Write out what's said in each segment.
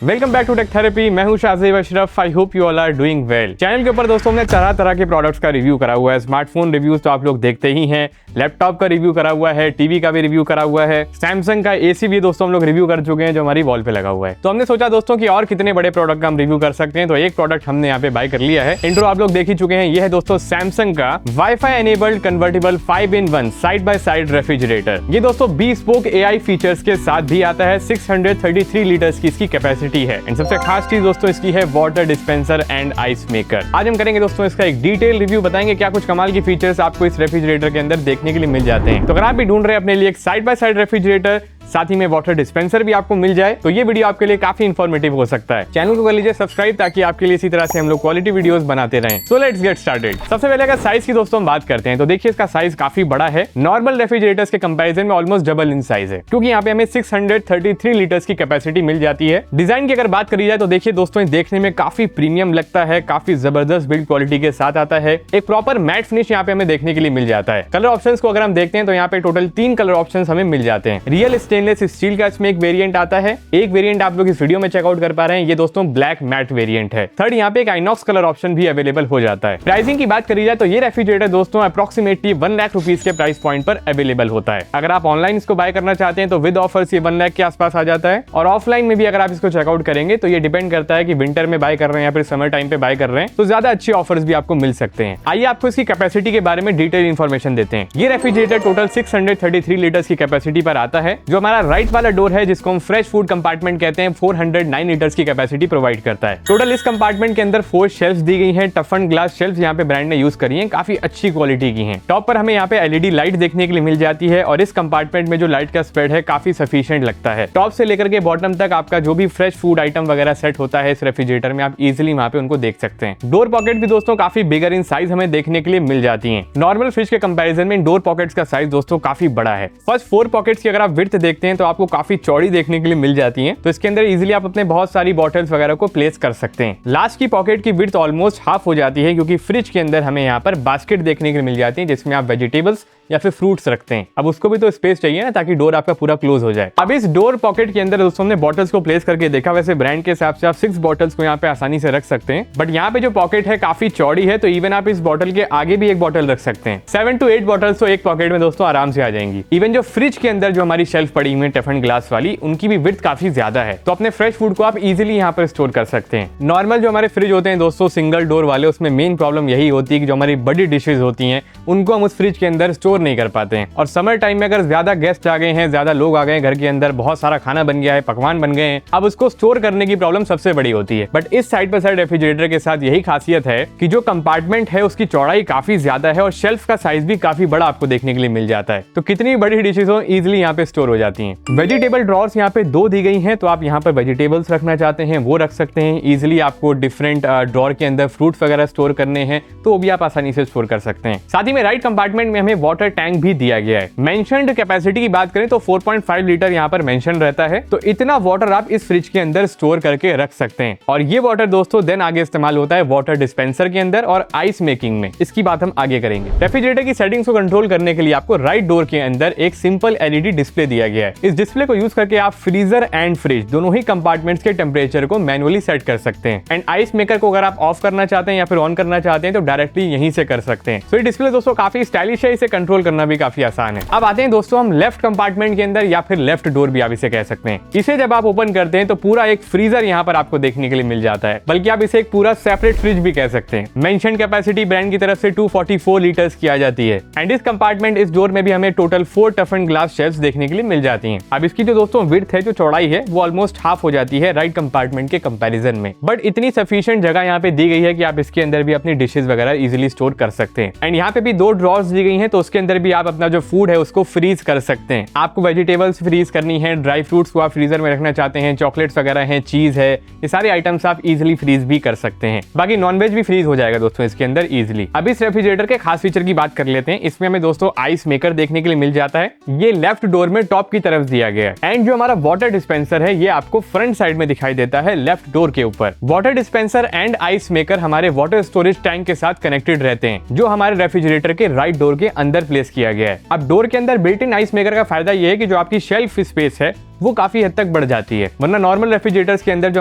Welcome back to tech therapy. मैं हूं Shahzeb Ashraf. I hope you all are doing well. Channel के ऊपर दोस्तों हमने तरह तरह के प्रोडक्ट्स का रिव्यू करा हुआ है। स्मार्टफोन रिव्यूज तो आप लोग देखते ही हैं, लैपटॉप का रिव्यू करा हुआ है, टीवी का भी रिव्यू करा हुआ है, सैमसंग का एसी भी दोस्तों हम लोग रिव्यू कर चुके हैं जो हमारी वॉल पे लगा हुआ है। तो हमने सोचा दोस्तों कि और कितने बड़े प्रोडक्ट का हम रिव्यू कर सकते हैं, तो एक प्रोडक्ट हमने यहाँ पे बाय कर लिया है। इंट्रो आप लोग देख ही चुके हैं। ये है दोस्तों सैमसंग का wifi enabled convertible 5-in-1 side by side refrigerator. ये दोस्तों bespoke AI फीचर्स के साथ भी आता है। 633 लीटर्स की इसकी कैपेसिटी है एंड सबसे खास चीज दोस्तों इसकी है water dispenser and ice maker. आज हम करेंगे दोस्तों इसका एक डिटेल रिव्यू, बताएंगे क्या कुछ कमाल की फीचर्स आपको इस रेफ्रिजरेटर के अंदर देखने के लिए मिल जाते हैं। तो अगर आप भी ढूंढ रहे हैं अपने लिए एक साइड बाय साइड रेफ्रिजरेटर, साथ ही में वाटर डिस्पेंसर भी आपको मिल जाए, तो ये वीडियो आपके लिए काफी इंफॉर्मेटिव हो सकता है। चैनल को कर लीजिए सब्सक्राइब ताकि आपके लिए इसी तरह से हम लोग क्वालिटी वीडियोस बनाते रहें। So let's get started. सबसे पहले अगर साइज की दोस्तों हम बात करते हैं तो देखिए इसका साइज काफी बड़ा है। नॉर्मल रेफ्रिजरेटर्स के कंपैरिजन में ऑलमोस्ट डबल इन साइज है, क्योंकि यहाँ पे हमें 633 लीटर्स की कैपेसिटी मिल जाती है। डिजाइन की अगर बात करी जाए तो देखिए दोस्तों देखने में काफी प्रीमियम लगता है, काफी जबरदस्त बिल्ड क्वालिटी के साथ आता है। एक प्रॉपर मैट फिनिश यहाँ पे हमें देखने के लिए मिल जाता है। कलर ऑप्शंस को अगर हम देखते हैं तो यहाँ पे टोटल 3 कलर ऑप्शंस हमें मिल जाते हैं। रियल स्टेनलेस स्टील का इसमें एक वेरिएंट आता है, एक वेरिएंट आप लोग इस वीडियो में चेकआउट कर पा रहे हैं, ये दोस्तों ब्लैक मैट वेरिएंट है। थर्ड यहाँ पे एक आइनॉक्स कलर ऑप्शन भी अवेलेबल हो जाता है। प्राइसिंग की बात करी जाए तो ये रेफ्रिजरेटर दोस्तों अप्रोक्सीमेटली 1 लाख रुपीज के प्राइस पॉइंट पर अवेलेबल होता है। अगर आप ऑनलाइन इसको बाय करना चाहते हैं तो विद ऑफर्स ये 1 लाख के आसपास आ जाता है, और ऑफलाइन में भी अगर आप इसको चेकआउट करेंगे तो ये डिपेंड करता है कि विंटर में बाय कर रहे हैं या फिर समर टाइम पे बाय कर रहे हैं, तो ज्यादा अच्छे ऑफर्स भी आपको मिल सकते हैं। आइए आपको इसकी कैपेसिटी के बारे में डिटेल इन्फॉर्मेशन देते हैं। ये रेफ्रिजरेटर टोटल 633 लीटर्स की कैपेसिटी पर आता है। जो हमारा राइट वाला डोर है जिसको हम फ्रेश फूड कंपार्टमेंट कहते हैं, 409 लीटर्स की कैपेसिटी प्रोवाइड करता है। टोटल इस कंपार्टमेंट के अंदर 4 शेल्फ्स दी गई हैं। टफन ग्लास शेल्फ्स यहाँ पे ब्रांड ने यूज करी हैं, काफी अच्छी क्वालिटी की हैं। टॉप पर हमें यहाँ पे एलईडी लाइट देखने के लिए मिल जाती है, और इस कंपार्टमेंट में जो लाइट का स्प्रेड है काफी सफिशिएंट लगता है। टॉप से लेकर के बॉटम तक आपका जो भी फ्रेश फूड आइटम वगैरह सेट होता है इस रेफ्रिजरेटर में, आप इजिली वहाँ पे उनको देख सकते हैं। डोर पॉकेट भी दोस्तों काफी बिगर इन साइज हमें देखने के लिए मिल जाती है। नॉर्मल फ्रिज के कंपेरिजन में डोर पॉकेट्स का साइज दोस्तों काफी बड़ा है। फर्स्ट 4 पॉकेट्स की अगर आप विड्थ देखते हैं तो आपको काफी चौड़ी देखने के लिए मिल जाती है, तो इसके अंदर इजीली आप अपने बहुत सारी बॉटल्स वगैरह को प्लेस कर सकते हैं। लास्ट की पॉकेट की विड्थ ऑलमोस्ट हाफ हो जाती है, क्योंकि फ्रिज के अंदर हमें यहाँ पर बास्केट देखने के लिए मिल जाती है जिसमें आप वेजिटेबल्स या फिर फ्रूट्स रखते हैं। अब उसको भी तो स्पेस चाहिए ना, ताकि डोर आपका पूरा क्लोज हो जाए। अब इस डोर पॉकेट के अंदर दोस्तों हमने बॉटल्स को प्लेस करके देखा, वैसे ब्रांड के हिसाब से आप 6 बॉटल्स को यहाँ पे आसानी से रख सकते हैं, बट यहाँ पे जो पॉकेट है काफी चौड़ी है, तो इवन आप इस बॉटल के आगे भी एक बॉटल रख सकते हैं। 7 to 8 बॉटल्स तो एक पॉकेट में दोस्तों आराम से आ जाएंगी। इवन जो फ्रिज के अंदर जो हमारी शेल्फ पड़ी हुई है टफन ग्लास वाली, उनकी भी विड्थ काफी ज्यादा है, तो अपने फ्रेश फूड को आप इजिली यहाँ पर स्टोर कर सकते हैं। नॉर्मल जो हमारे फ्रिज होते हैं दोस्तों सिंगल डोर वाले, उसमें मेन प्रॉब्लम यही होती है कि जो हमारी बड़ी डिशेज होती हैं उनको हम उस फ्रिज के अंदर स्टोर नहीं कर पाते हैं, और समर टाइम में अगर ज्यादा गेस्ट आ गए हैं, ज्यादा लोग आ गए हैं घर के अंदर, बहुत सारा खाना बन गया है, पकवान बन गए हैं, अब उसको स्टोर करने की प्रॉब्लम सबसे बड़ी होती है। बट इस साइड बाय साइड रेफ्रिजरेटर के साथ यही खासियत है कि जो कंपार्टमेंट है उसकी चौड़ाई काफी ज्यादा है, और शेल्फ का साइज भी काफी बड़ा आपको देखने के लिए मिल जाता है, तो कितनी बड़ी डिशेज हो इजिली यहाँ पे स्टोर हो जाती हैं। वेजिटेबल ड्रॉर्स यहाँ पे 2 दी गई हैं, तो आप यहाँ पर वेजिटेबल्स रखना चाहते हैं वो रख सकते हैं इजिली। आपको डिफरेंट ड्रॉर के अंदर फ्रूट्स वगैरह स्टोर करने हैं तो वो भी आप आसानी से स्टोर कर सकते हैं। साथ ही में राइट कंपार्टमेंट में हमें वाटर टैंक भी दिया गया है। मेंशन्ड कैपेसिटी की बात करें तो 4.5 लीटर यहाँ पर मेंशन रहता है, तो इतना वाटर आप इस फ्रिज के अंदर स्टोर करके रख सकते हैं। और ये वाटर दोस्तों देन आगे इस्तेमाल होता है वाटर डिस्पेंसर के अंदर और आइस मेकिंग में, इसकी बात हम आगे करेंगे। रेफ्रिजरेटर की सेटिंग्स को कंट्रोल करने के लिए आपको राइट डोर के अंदर एक सिंपल एलईडी डिस्प्ले दिया गया है। इस डिस्प्ले को यूज करके आप फ्रीजर एंड फ्रिज दोनों ही कंपार्टमेंट्स के टेम्परेचर को मैनुअली सेट कर सकते हैं, एंड आइस मेकर को अगर आप ऑफ करना चाहते हैं या फिर ऑन करना चाहते हैं तो डायरेक्टली यहीं से कर सकते हैं। तो ये डिस्प्ले दोस्तों काफी स्टाइलिश है, इसे कंट्रोल करना भी काफी आसान है। अब आते हैं दोस्तों हम लेफ्ट कंपार्टमेंट के अंदर, या फिर लेफ्ट डोर भी आप इसे कह सकते हैं। इसे जब आप ओपन करते हैं तो पूरा एक फ्रीजर यहाँ पर आपको देखने के लिए मिल जाता है, बल्कि आप इसे एक पूरा सेपरेट फ्रिज भी कह सकते हैं। मेंशन कैपेसिटी ब्रांड की तरफ से 244 लीटर्स की आ जाती है, एंड इस कंपार्टमेंट इस डोर में भी हमें टोटल 4 टफन ग्लास शेल्फ्स देखने के लिए मिल जाती हैं। अब इसकी जो दोस्तों विड्थ है, जो चौड़ाई है, वो ऑलमोस्ट हाफ हो जाती है राइट कंपार्टमेंट के कंपैरिजन में, बट इतनी सफिशिएंट जगह यहाँ पे दी गई है कि आप इसके अंदर भी अपनी डिशेज वगैरह इजिली स्टोर कर सकते हैं। एंड यहाँ पे भी 2 ड्रॉर्स दी गई हैं, तो उसके अंदर भी आप अपना जो फूड है उसको फ्रीज कर सकते हैं। आपको वेजिटेबल्स फ्रीज करनी है, ड्राई फ्रूट्स को आप फ्रीजर में रखना चाहते हैं, चॉकलेट्स वगैरह हैं, चीज है, ये सारे आइटम्स आप इजिली फ्रीज भी कर सकते हैं। बाकी नॉनवेज भी फ्रीज हो जाएगा दोस्तों इसके अंदर इजिली। अब इस रेफ्रिजरेटर के खास फीचर की बात कर लेते हैं। इसमें हमें दोस्तों आइस मेकर देखने के लिए मिल जाता है, ये लेफ्ट डोर में टॉप की तरफ दिया गया है, एंड जो हमारा वाटर डिस्पेंसर है ये आपको फ्रंट साइड में दिखाई देता है लेफ्ट डोर के ऊपर। Water dispenser and ice maker हमारे वाटर स्टोरेज टैंक के साथ कनेक्टेड रहते हैं, जो हमारे रेफ्रिजरेटर के राइट डोर के अंदर प्लेस किया गया है। अब डोर के अंदर बिल्ट इन आइस मेकर का फायदा ये है कि जो आपकी शेल्फ स्पेस है वो काफी हद तक बढ़ जाती है। वरना नॉर्मल रेफ्रिजरेटर्स के अंदर जो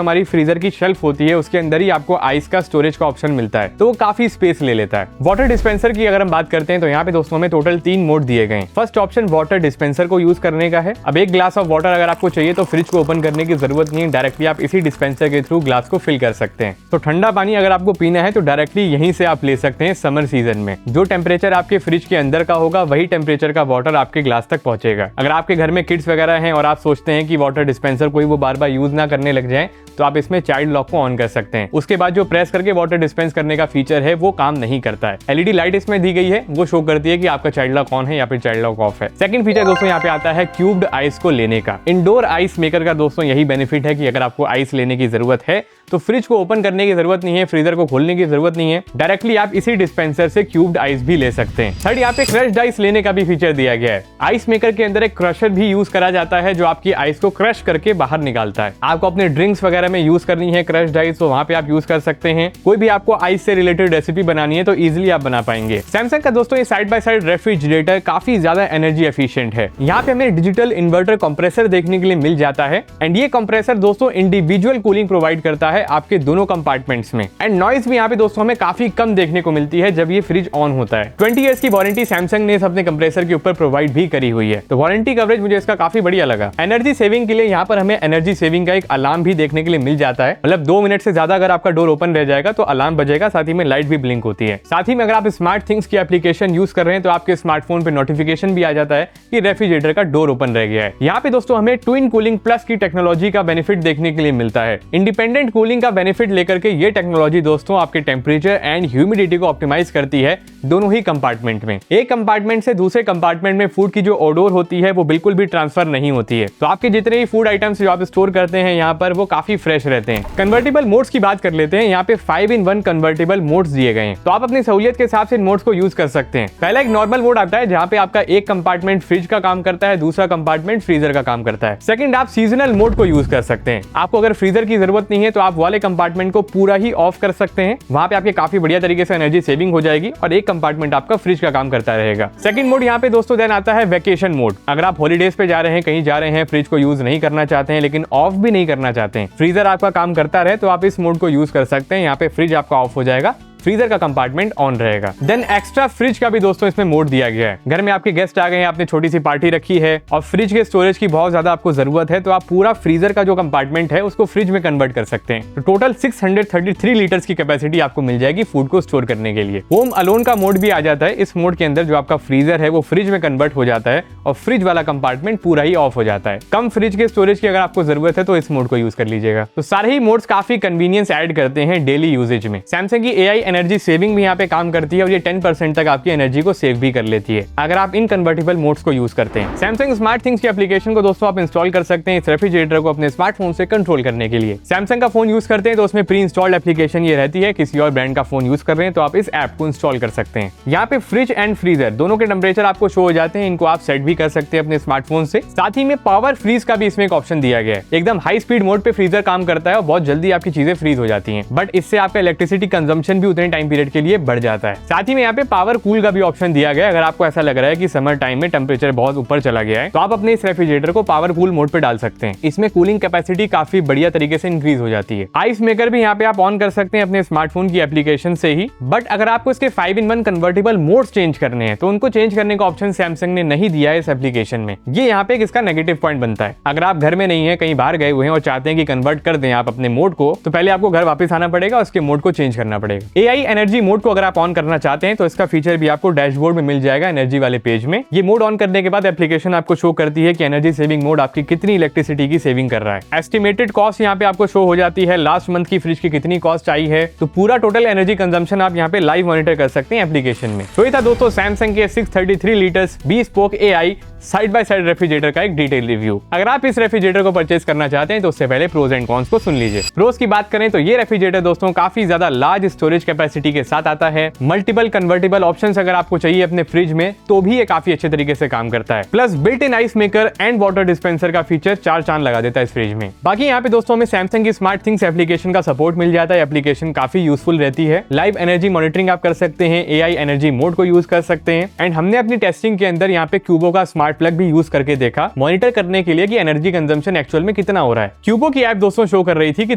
हमारी फ्रीजर की शेल्फ होती है उसके अंदर ही आपको आइस का स्टोरेज का ऑप्शन मिलता है, तो वो काफी स्पेस ले लेता है। वाटर डिस्पेंसर की अगर हम बात करते हैं तो यहाँ पे दोस्तों हमें टोटल 3 मोड दिए गए हैं। फर्स्ट ऑप्शन वाटर डिस्पेंसर को यूज करने का है। अब एक ग्लास ऑफ वाटर अगर आपको चाहिए तो फ्रिज को ओपन करने की जरूरत नहीं है, डायरेक्टली आप इसी डिस्पेंसर के थ्रू ग्लास को फिल कर सकते हैं। तो ठंडा पानी अगर आपको पीना है तो डायरेक्टली यहीं से आप ले सकते हैं। समर सीजन में जो टेम्परेचर आपके फ्रिज के अंदर का होगा वही टेम्परेचर का वाटर आपके ग्लास तक पहुंचेगा। अगर आपके घर में किड्स वगैरह हैं और आप सोचते हैं कि वाटर डिस्पेंसर कोई वो बार बार यूज ना करने लग जाए तो आप इसमें चाइल्ड लॉक को ऑन कर सकते हैं। उसके बाद जो प्रेस करके वाटर डिस्पेंस करने का फीचर है वो काम नहीं करता है। एलईडी लाइट इसमें दी गई है, वो शो करती है कि आपका चाइल्ड लॉक ऑन है या फिर चाइल्ड लॉक ऑफ है। सेकंड फीचर दोस्तों यहाँ पे आता है क्यूब्ड आइस को लेने का। इंडोर आइस मेकर का दोस्तों यही बेनिफिट है कि अगर आपको आइस लेने की जरूरत है तो फ्रिज को ओपन करने की जरूरत नहीं है, फ्रीजर को खोलने की जरूरत नहीं है, डायरेक्टली आप इसी डिस्पेंसर से क्यूब्ड आइस भी ले सकते हैं। थर्ड यहाँ पे क्रश्ड आइस लेने का भी फीचर दिया गया है। आइस मेकर के अंदर एक क्रशर भी यूज करा जाता है जो आपकी आइस को क्रश करके बाहर निकालता है। आपको अपने ड्रिंक्स वगैरह में यूज करनी है क्रश्ड आइस तो वहां पे आप यूज कर सकते हैं। कोई भी आपको आइस से रिलेटेड रेसिपी बनानी है तो इजिली आप बना पाएंगे। सैमसंग का दोस्तों ये साइड बाय साइड रेफ्रिजरेटर काफी ज्यादा एनर्जी एफिशिएंट है। यहाँ पे हमें डिजिटल इन्वर्टर कंप्रेसर देखने के लिए मिल जाता है एंड ये कंप्रेसर दोस्तों इंडिविजुअल कूलिंग प्रोवाइड करता है आपके दोनों कंपार्टमेंट्स में। एंड नॉइज भी यहाँ पे दोस्तों हमें काफी कम देखने को मिलती है जब ये फ्रिज ऑन होता है। 20 इयर्स की वारंटी सैमसंग ने अपने कंप्रेसर के ऊपर प्रोवाइड भी करी हुई है, तो वारंटी कवरेज मुझे इसका काफी बढ़िया लगा। एनर्जी सेविंग के लिए यहाँ पर हमें एनर्जी सेविंग का एक अलार्म भी देखने के लिए मिल जाता है। मतलब 2 मिनट से ज्यादा अगर आपका डोर ओपन रह जाएगा तो अलार्म बजेगा, साथ ही में लाइट भी ब्लिंक होती है। साथ ही में अगर आप स्मार्ट थिंग्स की एप्लीकेशन यूज कर रहे हैं तो आपके स्मार्टफोन पे नोटिफिकेशन भी आ जाता है कि रेफ्रिजरेटर का डोर ओपन रह गया है। यहाँ पे दोस्तों हमें ट्विन कूलिंग प्लस की टेक्नोलॉजी का बेनिफिट देखने के लिए मिलता है। इंडिपेंडेंट कूलिंग का बेनिफिट लेकर के ये टेक्नोलॉजी दोस्तों आपके टेम्परेचर एंड ह्यूमिडिटी को ऑप्टिमाइज करती है दोनों ही कंपार्टमेंट में। एक कंपार्टमेंट से दूसरे कंपार्टमेंट में फूड की जो ओडोर होती है वो बिल्कुल भी ट्रांसफर नहीं होती है, तो आपके जितने भी फूड आइटम्स जो आप स्टोर करते हैं यहाँ पर वो काफी फ्रेश रहते हैं। कन्वर्टेबल मोड्स की बात कर लेते हैं। यहाँ पे 5-in-1 कन्वर्टेबल मोड्स दिए गए हैं, तो आप अपनी सहूलियत के हिसाब से इन मोड्स को यूज कर सकते हैं। पहला एक नॉर्मल मोड आता है जहाँ पे आपका एक कंपार्टमेंट फ्रिज का काम करता है, दूसरा कंपार्टमेंट फ्रीजर का काम करता है। सेकंड आप सीजनल मोड को यूज कर सकते हैं। आपको अगर फ्रीजर की जरूरत नहीं है तो आप वाले कंपार्टमेंट को पूरा ही ऑफ कर सकते हैं, वहां पे आपके काफी बढ़िया तरीके से एनर्जी सेविंग हो जाएगी और एक कंपार्टमेंट आपका फ्रिज का काम करता रहेगा। सेकंड मोड यहाँ पे दोस्तों देन आता है वेकेशन मोड। अगर आप हॉलीडेज पे जा रहे हैं, कहीं जा रहे हैं, फ्रिज को यूज नहीं करना चाहते हैं लेकिन ऑफ भी नहीं करना चाहते हैं, फ्रीजर आपका काम करता रहे, तो आप इस मोड को यूज कर सकते हैं। यहाँ पे फ्रिज आपका ऑफ हो जाएगा, फ्रीजर का कंपार्टमेंट ऑन रहेगा। देन एक्स्ट्रा फ्रिज का भी दोस्तों इसमें मोड दिया गया है। घर में आपके गेस्ट आ गए हैं, आपने छोटी सी पार्टी रखी है और फ्रिज के स्टोरेज की बहुत ज्यादा आपको जरूरत है, तो आप पूरा फ्रीजर का जो कंपार्टमेंट है उसको फ्रिज में कन्वर्ट कर सकते हैं। तो टोटल 633 लीटर्स की कैपेसिटी आपको मिल जाएगी फूड को स्टोर करने के लिए। होम अलोन का मोड भी आ जाता है। इस मोड के अंदर जो आपका फ्रीजर है वो फ्रिज में कन्वर्ट हो जाता है और फ्रिज वाला कंपार्टमेंट पूरा ही ऑफ हो जाता है। कम फ्रिज के स्टोरेज की अगर आपको जरूरत है तो इस मोड को यूज कर लीजिएगा। तो सारे ही मोड्स काफी कन्वीनियंस ऐड करते हैं डेली यूजेज में। सैमसंग की AI एनर्जी सेविंग भी पे काम करती है और ये 10% तक आपकी एनर्जी को सेव भी कर लेती है अगर आप इन कन्वर्टेबल मोड्स को यूज करते हैं। सैमसंग स्मार्ट थिंग्स की एप्लीकेशन को दोस्तों आप इंस्टॉल कर सकते हैं इस रेफ्रिजरेटर को अपने स्मार्टफोन से कंट्रोल करने के लिए। सैमसंग का फोन यूज करते हैं तो उसमें प्री इंस्टॉल्ड एप्लीकेशन ये रहती है। किसी और ब्रांड का फोन यूज कर रहे हैं तो आप इस ऐप को इंस्टॉल कर सकते हैं। यहाँ पे फ्रिज एंड फ्रीजर दोनों के टेम्परेचर आपको शो हो जाते हैं, इनको आप सेट भी कर सकते हैं अपने स्मार्टफोन से। साथ ही में पावर फ्रीज का भी इसमें एक ऑप्शन दिया गया है। एकदम हाई स्पीड मोड पे फ्रीजर काम करता है और बहुत जल्दी आपकी चीजें फ्रीज हो जाती हैं, बट इससे आपका इलेक्ट्रिसिटी कंजम्पशन भी उतने टाइम पीरियड के लिए बढ़ जाता है। साथ ही में यहाँ पे पावर कूल का भी ऑप्शन दिया गया है। अगर आपको ऐसा लग रहा है कि समर टाइम में टेम्परेचर बहुत ऊपर चला गया है तो आप अपने इस रेफ्रिजरेटर को पावर कूल मोड पे डाल सकते हैं। इसमें कूलिंग कैपेसिटी काफी बढ़िया तरीके से इंक्रीज हो जाती है। आइस मेकर भी यहाँ पे आप ऑन कर सकते हैं अपने स्मार्टफोन की एप्लीकेशन से ही, बट अगर आपको इसके 5-in-1 कन्वर्टेबल मोड्स चेंज करने हैं तो उनको चेंज करने का ऑप्शन सैमसंग ने नहीं दिया है इस एप्लीकेशन में। ये यहाँ पे इसका नेगेटिव पॉइंट बनता है। अगर आप घर में नहीं है, कहीं बाहर गए हुए हैं और चाहते हैं कि कन्वर्ट कर दें आप अपने मोड को, तो पहले आपको घर वापस आना पड़ेगा, उसके मोड को चेंज करना पड़ेगा। AI एनर्जी मोड को अगर आप ऑन करना चाहते हैं तो इसका फीचर भी आपको डैशबोर्ड में मिल जाएगा एनर्जी वाले पेज में। ये मोड ऑन करने के बाद एप्लीकेशन आपको शो करती है कि एनर्जी सेविंग मोड आपकी कितनी इलेक्ट्रिसिटी की सेविंग कर रहा है। एस्टिमेटेड कॉस्ट यहाँ पे आपको शो हो जाती है, लास्ट मंथ की फ्रिज की कितनी कॉस्ट आई है, तो पूरा टोटल एनर्जी कंजम्पशन आप यहाँ पे लाइव मॉनिटर कर सकते हैं एप्लीकेशन में। तो ये था दोस्तों सैमसंग के 633 litres bespoke AI side by side refrigerator का एक डिटेल रिव्यू। अगर आप इस रेफ्रिजरेटर को परचेज करना चाहते हैं तो उससे पहले प्रोज एंड कॉन्स को सुन लीजिए। प्रोज की बात करें तो ये रेफ्रिजरेटर दोस्तों काफी ज्यादा लार्ज स्टोरेज कैपेसिटी के साथ आता है। मल्टीपल कन्वर्टेबल ऑप्शंस अगर आपको चाहिए अपने फ्रिज में तो भी ये काफी अच्छे तरीके से काम करता है। Plus built in ice maker and water dispenser का फीचर 4 चांद लगा देता है इस फ्रिज में। बाकी यहाँ पे दोस्तों हमें सैमसंग की स्मार्ट थिंग्स एप्लीकेशन का सपोर्ट मिल जाता है। एप्लीकेशन काफी यूजफुल रहती है। लाइव एनर्जी मॉनिटरिंग आप कर सकते हैं, AI एनर्जी मोड को यूज कर सकते हैं। एंड हमने अपनी टेस्टिंग के अंदर यहाँ पे क्यूबो का स्मार्ट स्मार्ट प्लग भी यूज करके देखा मॉनिटर करने के लिए कि एनर्जी कंजम्पशन एक्चुअल में कितना हो रहा है। क्यूबो की ऐप दोस्तों शो कर रही थी कि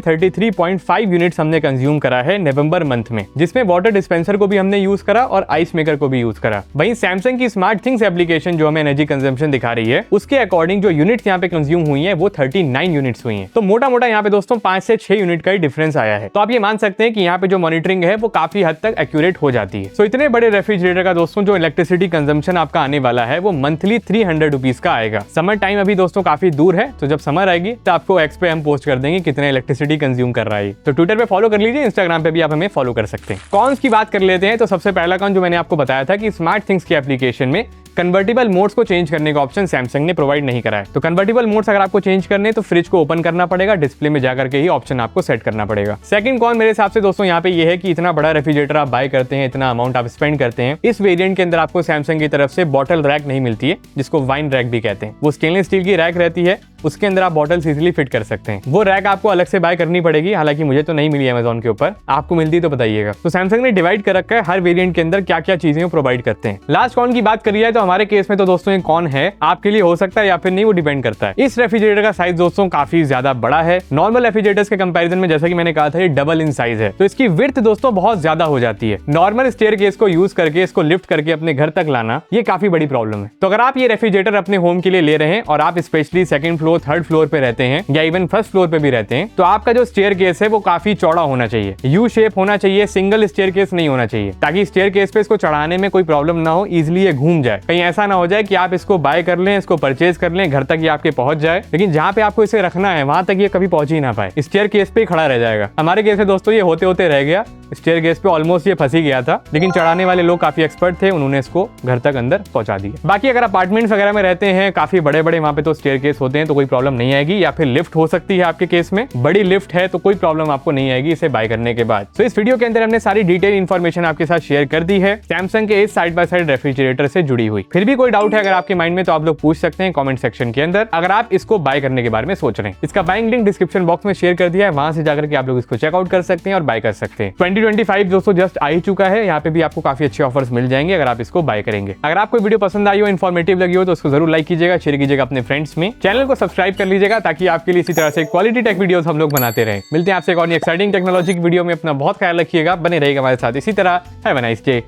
33.5 यूनिट्स हमने कंज्यूम करा है नवंबर मंथ में, जिसमें वाटर डिस्पेंसर को भी हमने यूज करा और आइस मेकर को भी यूज करा। वहीं सैमसंग की स्मार्ट थिंग्स एप्लीकेशन जो हमें एनर्जी कंजम्पशन दिखा रही है उसके अकॉर्डिंग जो यूनिट्स यहाँ पे कंज्यूम हुई है वो 39 यूनिट्स हुई है। तो मोटा मोटा यहाँ पे दोस्तों 5 से 6 यूनिट का ही डिफरेंस आया है। तो आप ये मान सकते हैं कि यहाँ पे जो मॉनिटरिंग है वो काफी हद तक एक्यूरेट हो जाती है। तो इतने बड़े रेफ्रिजरेटर का दोस्तों जो इलेक्ट्रिसिटी कंजम्पशन आपका आने वाला है वो मंथली 300 रुपीज का आएगा। समर टाइम अभी दोस्तों काफी दूर है, तो जब समर आएगी तो आपको एक्स पे हम पोस्ट कर देंगे कितने इलेक्ट्रिसिटी कंज्यूम कर रहा है। तो ट्विटर पे फॉलो कर लीजिए, इंस्टाग्राम पे भी आप हमें फॉलो कर सकते हैं। कॉन्स की बात कर लेते हैं। तो सबसे पहला कॉन जो मैंने आपको बताया था कि स्मार्ट थिंग्स की एप्लीकेशन में कन्वर्टिबल मोड्स को चेंज करने का ऑप्शन सैमसंग ने प्रोवाइड नहीं करा है। तो कन्वर्टिबल मोड्स अगर आपको चेंज करने तो फ्रिज को ओपन करना पड़ेगा, डिस्प्ले में जाकर के ही ऑप्शन आपको सेट करना पड़ेगा। सेकंड कॉन मेरे हिसाब से दोस्तों यहाँ पे ये है कि इतना बड़ा रेफ्रिजरेटर आप बाय करते हैं, इतना अमाउंट आप स्पेंड करते हैं, इस वेरिएंट के अंदर आपको सैमसंग की तरफ से बॉटल रैक नहीं मिलती है, जिसको वाइन रैक भी कहते हैं। वो स्टेनलेस स्टील की रैक रहती है, उसके अंदर आप बॉटल्स इजीली फिट कर सकते हैं। वो रैक आपको अलग से बाय करनी पड़ेगी, हालांकि मुझे तो नहीं मिली अमेज़न के ऊपर, आपको मिलती तो बताइएगा। तो सैमसंग ने डिवाइड कर रखा है हर वेरिएंट के अंदर क्या क्या चीजें वो प्रोवाइड करते हैं। लास्ट कॉन की बात करिए तो हमारे केस में तो दोस्तों ये कौन है आपके लिए हो सकता है या फिर नहीं, वो डिपेंड करता है। इस रेफ्रिजरेटर का साइज दोस्तों काफी ज्यादा बड़ा है नॉर्मल रेफ्रिजरेटर्स के कंपैरिजन में। जैसा कि मैंने कहा था ये डबल इन साइज है, तो इसकी विड्थ दोस्तों बहुत ज्यादा हो जाती है। नॉर्मल स्टेयरकेस को यूज करके इसको लिफ्ट करके अपने घर तक लाना ये काफी बड़ी प्रॉब्लम है। तो अगर आप ये रेफ्रिजरेटर अपने होम के लिए ले रहे हैं और आप specially second floor third floor पे रहते हैं या इवन फर्स्ट फ्लोर पे भी रहते हैं, तो आपका जो स्टेयरकेस है वो काफी चौड़ा होना चाहिए, यू शेप होना चाहिए, सिंगल स्टेयरकेस नहीं होना चाहिए, ताकि स्टेयरकेस पे इसको चढ़ाने में कोई प्रॉब्लम ना हो, इजिली ये घूम जाए। कहीं ऐसा ना हो जाए कि आप इसको बाय कर लें, इसको परचेज कर लें, घर तक ये आपके पहुंच जाए, लेकिन जहां पे आपको इसे रखना है वहां तक ये कभी पहुंच ही ना पाए, स्टेयरकेस पे ही खड़ा रह जाएगा। हमारे केस में दोस्तों ये होते होते रह गया, स्टेयरकेस पे ऑलमोस्ट ये फंसी गया था, लेकिन चढ़ाने वाले लोग काफी एक्सपर्ट थे, उन्होंने इसको घर तक अंदर पहुंचा दिया। बाकी अगर अपार्टमेंट्स वगैरह में रहते हैं काफी बड़े बड़े, वहां पे तो स्टेयरकेस होते हैं तो कोई प्रॉब्लम नहीं आएगी, या फिर लिफ्ट हो सकती है आपके केस में, बड़ी लिफ्ट है तो कोई प्रॉब्लम आपको नहीं आएगी इसे बाय करने के बाद। तो इस वीडियो के अंदर हमने सारी डिटेल इन्फॉर्मेशन आपके साथ शेयर कर दी है सैमसंग के इस साइड बाय साइड रेफ्रिजरेटर से जुड़ी हुई। फिर भी कोई डाउट है अगर आपके माइंड में तो आप लोग पूछ सकते हैं कमेंट सेक्शन के अंदर, अगर आप इसको बाय करने के बारे में सोच रहे हैं। इसका बाइंग लिंक डिस्क्रिप्शन बॉक्स में शेयर कर दिया है, वहां से जाकर के आप लोग इसको चेकआउट कर सकते हैं और बाय कर सकते हैं। 2025 दोस्तों जस्ट आ ही चुका है, यहाँ पे भी आपको काफी अच्छे ऑफर्स मिल जाएंगे अगर आप इसको बाय करेंगे। अगर आपको वीडियो पसंद आई हो, इन्फॉर्मेटिव लगी हो तो उसको जरूर लाइक कीजिएगा, शेयर कीजिएगा अपने फ्रेंड्स में, चैनल को सब्सक्राइब कर लीजिएगा ताकि आपके लिए इसी तरह से क्वालिटी टेक वीडियोस हम लोग बनाते रहें। मिलते हैं आपसे एक और एक्साइटिंग टेक्नोलॉजी की वीडियो में, अपना बहुत ख्याल रखिएगा, बने रहेगा हमारे साथ इसी तरह। Have a nice day.